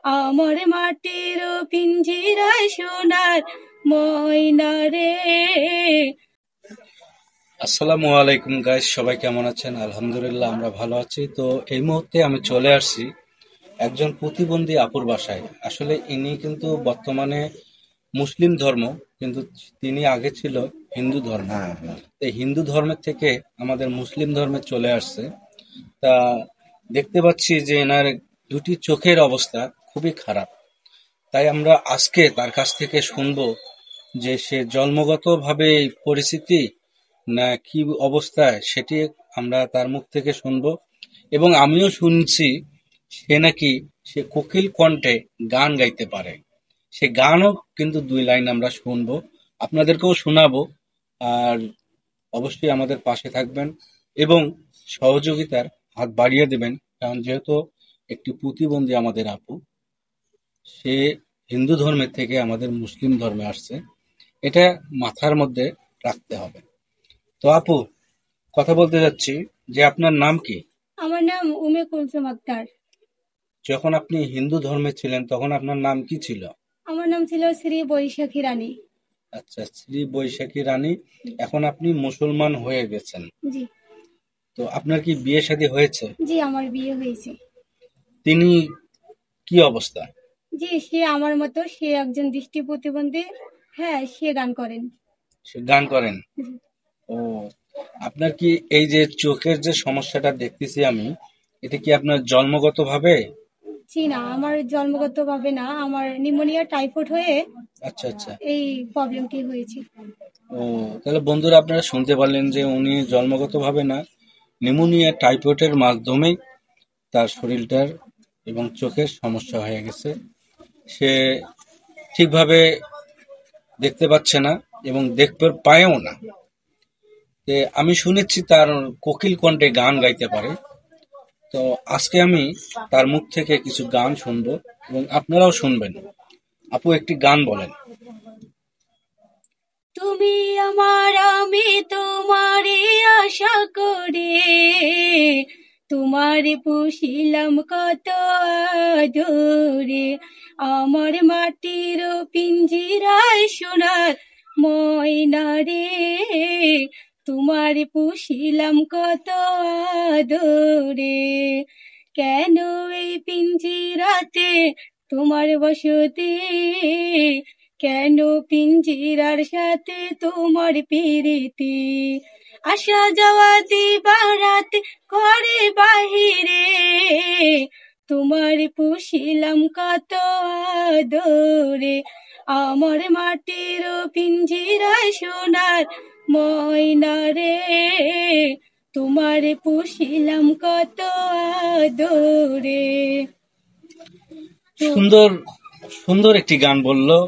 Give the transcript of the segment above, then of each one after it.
আমার মাটির পিঞ্জিরায় সোনার ময়না রে। আসসালামু আলাইকুম গাইস, সবাই কেমন আছেন? আলহামদুলিল্লাহ আমরা ভালো আছি। তো এই মুহূর্তে আমি চলে আসছি একজন প্রতিবন্ধী আপুর বাসায়। আসলে ইনি কিন্তু বর্তমানে মুসলিম ধর্ম, কিন্তু তিনি আগে ছিল হিন্দু ধর্ম। এই হিন্দু ধর্মের থেকে আমাদের মুসলিম ধর্মে চলে আসছে। তা দেখতে পাচ্ছি যে এনার দুটি চোখের অবস্থা খুবই খারাপ। তাই আমরা আজকে তার কাছ থেকে শুনবো যে সে জন্মগতভাবে এই পরিস্থিতি না কি অবস্থায়, সেটি আমরা তার মুখ থেকে শুনবো। এবং আমিও শুনছি সে কোকিল কণ্ঠে গান গাইতে পারে। সে গানও কিন্তু 2 লাইন আমরা শুনবো, আপনাদেরকেও শোনাবো। আর অবশ্যই আমাদের পাশে থাকবেন এবং সহযোগিতার হাত বাড়িয়ে দেবেন, কারণ যেহেতু একটি প্রতিবন্ধী আমাদের আপু, সে হিন্দু ধর্মের থেকে আমাদের মুসলিম ধর্মে আসছে, এটা মাথার মধ্যে রাখতে হবে। তো আপু, কথা বলতে যাচ্ছি যে আপনার নাম কি? আমার নাম উমে কুলসুম আক্তার। যখন আপনি হিন্দু ধর্মে ছিলেন তখন আপনার নাম কি ছিল? আমার নাম ছিল শ্রী বৈশাখী রানী। আচ্ছা, শ্রী বৈশাখী রানী। এখন আপনি মুসলমান হয়ে গেছেন। জি তো আপনার কি বিয়ে শাদী হয়েছে? জি আমার বিয়ে হয়েছে। তিনি কি অবস্থা? জি সে আমার মতো, সে একজন দৃষ্টি প্রতিবন্ধী। হ্যাঁ, সে গান করেন। সে গান করেন? জি। ও, আপনার কি এই যে চোখের যে সমস্যাটা দেখতেছি আমি, এটা কি আপনার জন্মগতভাবে? জি না, আমার জন্মগত ভাবে না, আমার নিউমোনিয়া টাইফয়েড হয়ে আচ্ছা আচ্ছা। এই প্রবলেমটি হয়েছে। ও, তাহলে বন্ধুরা আপনারা শুনতে পারলেন যে উনি জন্মগতভাবে না, নিউমোনিয়া টাইফয়েডের মাধ্যমেই তার শরীরটার এবং চোখের সমস্যা হয়ে গেছে। সে ঠিকভাবে দেখতে পাচ্ছে না এবং দেখতে পায়ও না। আমি শুনেছি তার কোকিল কণ্ঠে গান গাইতে পারে। তো আজকে আমি তার মুখ থেকে কিছু গান শুনবো এবং আপনারাও শুনবেন। আপু, একটি গান বলেন। তুমি আমার, আমি তোমারে আশা করে, তোমারে পুষিলাম কত আদরে, আমার মাটির পিঞ্জিরায় সোনার ময়না রে, তোমারে পুষিলাম কত আদরে, কেন এই পিঞ্জিরাতে তোমার বসতি, কেন পিঞ্জিরার সাথে তোমার প্রীতি, আসা যাওয়া দিবা রাতে ঘরে বাহিরে, তোমার পুষিলাম কত আদরে, আমার মাটির পিঞ্জিরায় সোনার ময়না রে, তোমার পুষিলাম কত আদরে। সুন্দর সুন্দর একটি গান বললো।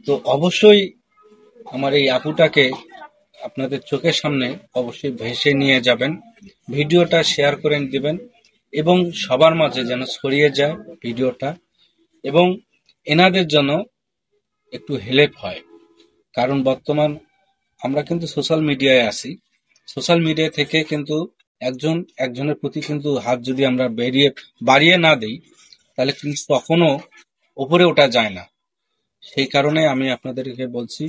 তো অবশ্যই আমার এই আপুটাকে আপনাদের চোখের সামনে অবশ্যই ভেসে নিয়ে যাবেন, ভিডিওটা শেয়ার করে দিবেন এবং সবার মাঝে যেন ছড়িয়ে যায় ভিডিওটা, এবং এনাদের জন্য একটু হেল্প হয়। কারণ বর্তমান আমরা কিন্তু সোশ্যাল মিডিয়ায় আছি। সোশ্যাল মিডিয়া থেকে কিন্তু একজনের প্রতি কিন্তু হাত যদি আমরা বাড়িয়ে না দিই, তাহলে কিন্তু কখনো উপরে ওঠা যায় না। সেই কারণে আমি আপনাদেরকে বলছি,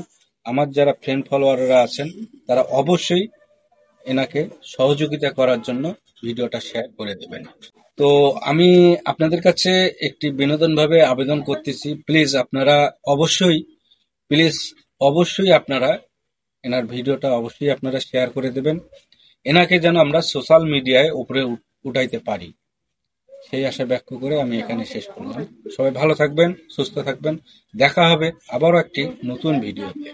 আমার যারা ফ্রেন্ড ফলোয়াররা আছেন তারা অবশ্যই এনাকে সহযোগিতা করার জন্য ভিডিওটা শেয়ার করে দেবেন। তো আমি আপনাদের কাছে একটি বিনোদনভাবে আবেদন করতেছি, প্লিজ অবশ্যই আপনারা এনার ভিডিওটা অবশ্যই আপনারা শেয়ার করে দেবেন। এনাকে যেন আমরা সোশ্যাল মিডিয়ায় উপরে উঠাইতে পারি, সেই আশা ব্যক্ত করে আমি এখানে শেষ করলাম। সবাই ভালো থাকবেন, সুস্থ থাকবেন। দেখা হবে আবারও একটি নতুন ভিডিওতে।